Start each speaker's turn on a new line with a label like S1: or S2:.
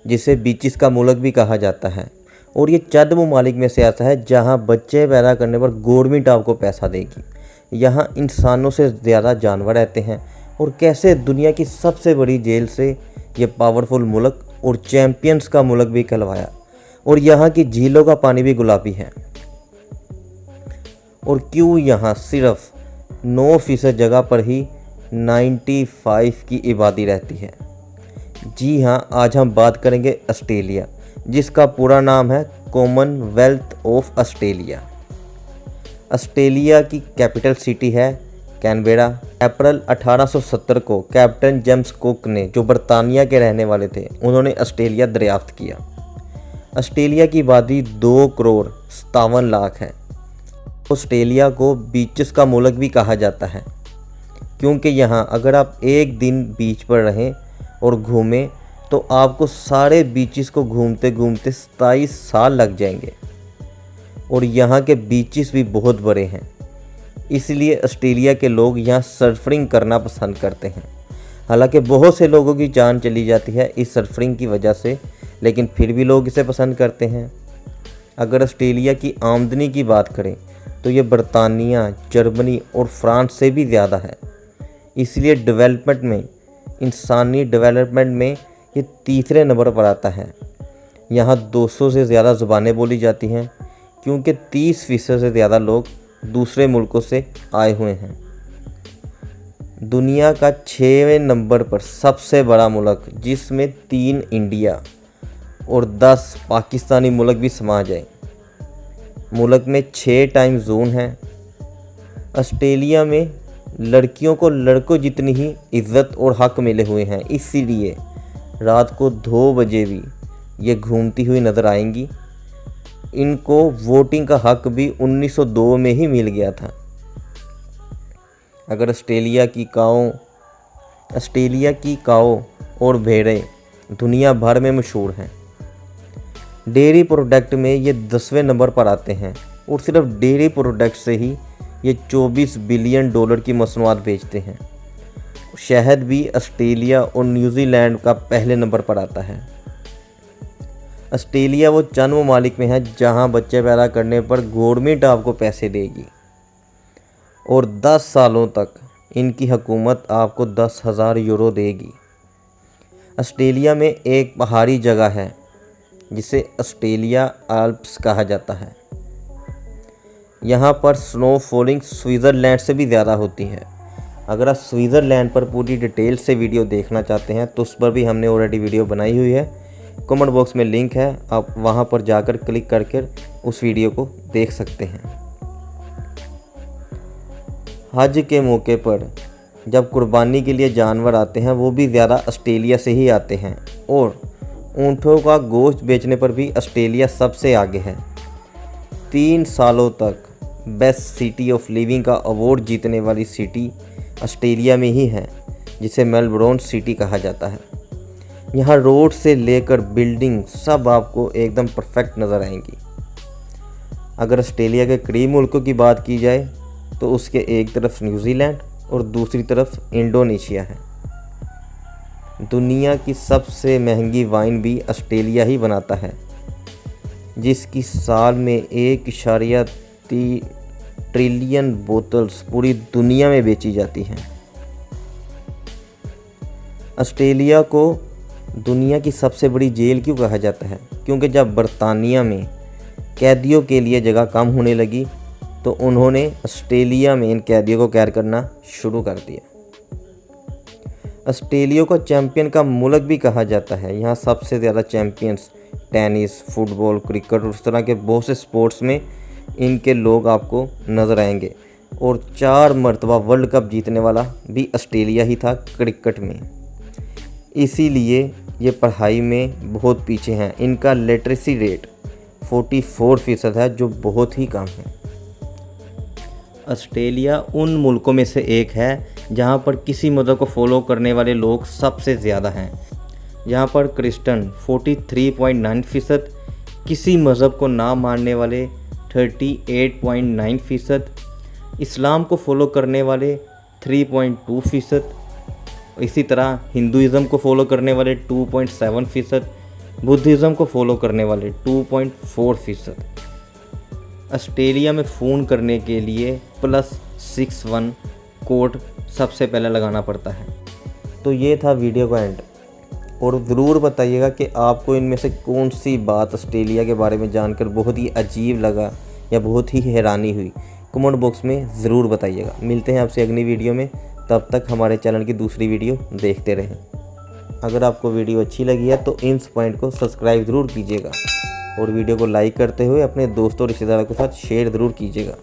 S1: जिसे बीचेस का मुल्क भी कहा जाता है। और ये चंद ममालिक में से ऐसा है जहाँ बच्चे पैदा करने पर गवर्नमेंट आपको पैसा देगी। यहाँ इंसानों से ज़्यादा जानवर रहते हैं। और कैसे दुनिया की सबसे बड़ी जेल से ये पावरफुल मुल्क और चैम्पियंस का मुल्क भी कहलवाया। और यहाँ की झीलों का पानी भी गुलाबी है। और क्यों यहाँ सिर्फ 9% जगह पर ही 95 की आबादी रहती है। जी हाँ, आज हम बात करेंगे ऑस्ट्रेलिया, जिसका पूरा नाम है कॉमनवेल्थ ऑफ ऑस्ट्रेलिया। ऑस्ट्रेलिया की कैपिटल सिटी है कैनबेरा। अप्रैल 1870 को कैप्टन जेम्स कुक ने, जो बरतानिया के रहने वाले थे, उन्होंने ऑस्ट्रेलिया दरियाफ्त किया। ऑस्ट्रेलिया की आबादी 2,57,00,000 है। ऑस्ट्रेलिया को बीचेस का मुल्क भी कहा जाता है, क्योंकि यहाँ अगर आप एक दिन बीच पर रहें और घूमें तो आपको सारे बीचेस को घूमते घूमते 27 साल लग जाएंगे। और यहाँ के बीचेस भी बहुत बड़े हैं, इसलिए ऑस्ट्रेलिया के लोग यहाँ सर्फिंग करना पसंद करते हैं। हालांकि बहुत से लोगों की जान चली जाती है इस सर्फिंग की वजह से, लेकिन फिर भी लोग इसे पसंद करते हैं। अगर ऑस्ट्रेलिया की आमदनी की बात करें तो ये बरतानिया, जर्मनी और फ्रांस से भी ज़्यादा है। इसलिए डेवलपमेंट में, इंसानी डेवलपमेंट में ये तीसरे नंबर पर आता है। यहाँ 200 से ज़्यादा ज़ुबानें बोली जाती हैं, क्योंकि 30% से ज़्यादा लोग दूसरे मुल्कों से आए हुए हैं। दुनिया का 6वें नंबर पर सबसे बड़ा मुल्क, जिसमें 3 इंडिया और 10 पाकिस्तानी मुल्क भी समा जाए। मुल्क में 6 टाइम जोन हैं। ऑस्ट्रेलिया में लड़कियों को लड़कों जितनी ही इज्जत और हक मिले हुए हैं, इसीलिए रात को 2 बजे भी ये घूमती हुई नज़र आएंगी। इनको वोटिंग का हक भी 1902 में ही मिल गया था। अगर ऑस्ट्रेलिया की काऊ और भेड़ें दुनिया भर में मशहूर हैं। डेयरी प्रोडक्ट में ये 10वें नंबर पर आते हैं। और सिर्फ डेयरी प्रोडक्ट से ही ये $24 बिलियन की मसनूआत बेचते हैं। शहद भी ऑस्ट्रेलिया और न्यूजीलैंड का पहले नंबर पर आता है। ऑस्ट्रेलिया वो चंद ममालिक में है जहां बच्चे पैदा करने पर गवर्नमेंट आपको पैसे देगी और 10 सालों तक इनकी हुकूमत आपको 10,000 यूरो देगी। ऑस्ट्रेलिया में एक पहाड़ी जगह है जिसे ऑस्ट्रेलिया आल्प्स कहा जाता है। यहाँ पर स्नो फॉलिंग स्विट्ज़रलैंड से भी ज़्यादा होती है। अगर आप स्विट्ज़रलैंड पर पूरी डिटेल से वीडियो देखना चाहते हैं तो उस पर भी हमने ऑलरेडी वीडियो बनाई हुई है। कमेंट बॉक्स में लिंक है, आप वहाँ पर जाकर क्लिक करके उस वीडियो को देख सकते हैं। हज के मौके पर जब कुर्बानी के लिए जानवर आते हैं, वो भी ज़्यादा ऑस्ट्रेलिया से ही आते हैं। और ऊँटों का गोश्त बेचने पर भी ऑस्ट्रेलिया सबसे आगे है। 3 सालों तक बेस्ट सिटी ऑफ लिविंग का अवार्ड जीतने वाली सिटी ऑस्ट्रेलिया में ही है, जिसे मेलबोर्न सिटी कहा जाता है। यहाँ रोड से लेकर बिल्डिंग सब आपको एकदम परफेक्ट नज़र आएंगी। अगर ऑस्ट्रेलिया के करीब मुल्कों की बात की जाए तो उसके एक तरफ न्यूजीलैंड और दूसरी तरफ इंडोनेशिया है। दुनिया की सबसे महंगी वाइन भी ऑस्ट्रेलिया ही बनाता है, जिसकी साल में 1.3 ट्रिलियन बोतल्स पूरी दुनिया में बेची जाती हैं। ऑस्ट्रेलिया को दुनिया की सबसे बड़ी जेल क्यों कहा जाता है? क्योंकि जब बरतानिया में कैदियों के लिए जगह कम होने लगी तो उन्होंने ऑस्ट्रेलिया में इन कैदियों को कैद करना शुरू कर दिया। ऑस्ट्रेलिया को चैम्पियन का मुल्क भी कहा जाता है। यहाँ सबसे ज़्यादा चैम्पियंस टेनिस, फुटबॉल, क्रिकेट और उस तरह के बहुत से स्पोर्ट्स में इनके लोग आपको नज़र आएंगे। और 4 मरतबा वर्ल्ड कप जीतने वाला भी ऑस्ट्रेलिया ही था क्रिकेट में। इसीलिए ये पढ़ाई में बहुत पीछे हैं। इनका लिटरेसी रेट 44% है, जो बहुत ही कम है। ऑस्ट्रेलिया उन मुल्कों में से एक है जहाँ पर किसी मज़हब को फॉलो करने वाले लोग सबसे ज़्यादा हैं। यहाँ पर क्रिश्चियन 43.9%, किसी मज़हब को ना मानने वाले 38.9%, इस्लाम को फॉलो करने वाले 3.2%, इसी तरह हिंदुज़म को फॉलो करने वाले 2.7%, बुद्धिज़्म को फॉलो करने वाले 2.4%। ऑस्ट्रेलिया में फ़ोन करने के लिए +61 कोड सबसे पहले लगाना पड़ता है। तो ये था वीडियो का एंड, और ज़रूर बताइएगा कि आपको इनमें से कौन सी बात ऑस्ट्रेलिया के बारे में जानकर बहुत ही अजीब लगा या बहुत ही हैरानी हुई। कमेंट बॉक्स में ज़रूर बताइएगा। मिलते हैं आपसे अगली वीडियो में, तब तक हमारे चैनल की दूसरी वीडियो देखते रहें। अगर आपको वीडियो अच्छी लगी है तो इंस पॉइंट को सब्सक्राइब ज़रूर कीजिएगा और वीडियो को लाइक करते हुए अपने दोस्तों और रिश्तेदारों के साथ शेयर ज़रूर कीजिएगा।